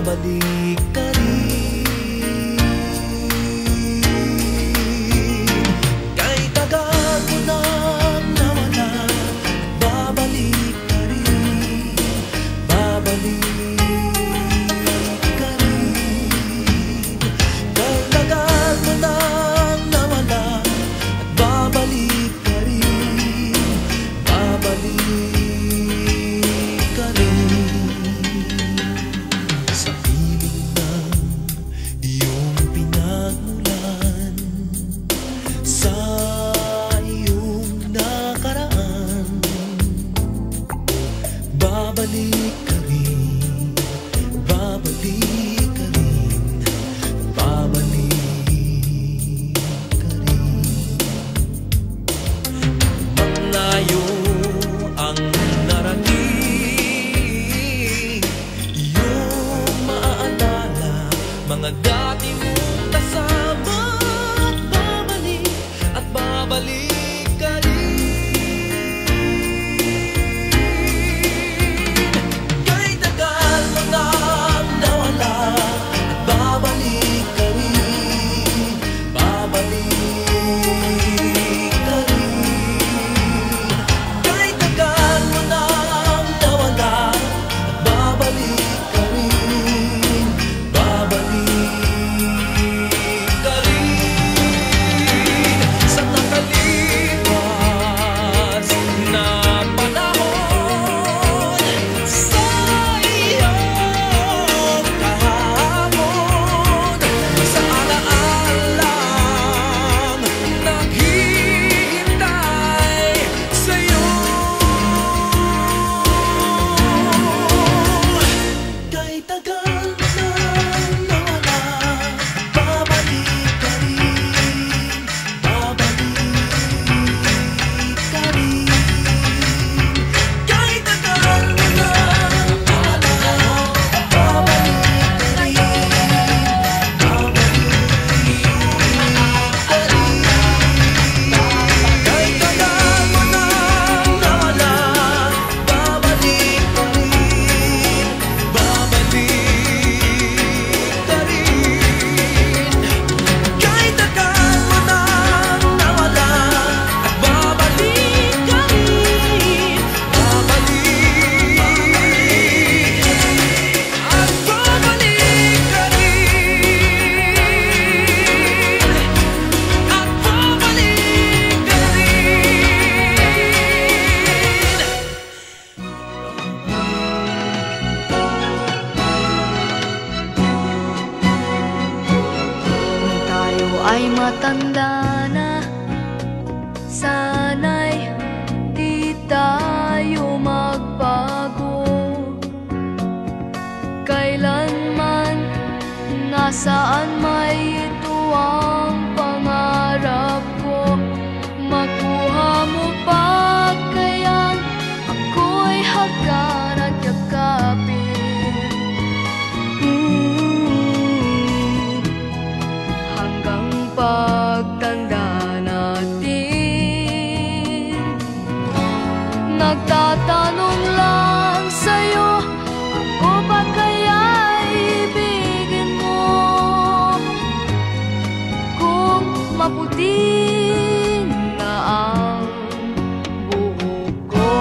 babalik ka rin. Kahit tagal mo nang nawala, babalik ka rin, babalik ka rin. Kahit tagal mo nang nawala, at babalik ka rin, babalik ka rin. Sa piling ng iyong pinagmulan, sa iyong nakaraan, babalik ka rin, babalik ka rin, babalik ka rin. Malayo ang narating, iyong maaalala mga dati mong kasama, at babalik ka rin. Kahit tagal mo nang nawala, at babalik ka rin, babalik ka rin. Kahit tagal mo nang nawala, at babalik ka rin, babalik ka rin. Sa nakalipas na panahon, sa iyong kahapon, sa alaalang naghihintay sa'yo. Kahit tagal mo nang nawala, babalik ka rin, babalik ka rin. Kahit tagal mo nang nawala, babalik ka rin, babalik ka rin. Kahit tagal mo nang nawala, babalik ka rin, babalik ka rin. Kahit tagal mo nang nawala, at babalik ka rin, babalik at babalik ka rin, at babalik ka Kung tayo ay matanda na, sana'y di tayo magbago. Kailanman, nasaan may ito ang pangarap ko. Makuha mo pa kaya ako'y hagkan at yakapin. Hanggang pagtanda natin, nagtatanong lang sa'yo, ako ba kaya ibigin mo? Kung maputi na ang buhok ko,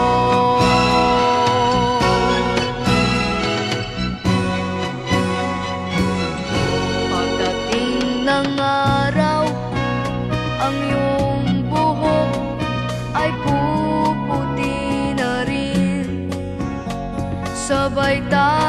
pagdating ng araw, ang iyong buhok ay puputi na rin. Sabay tayo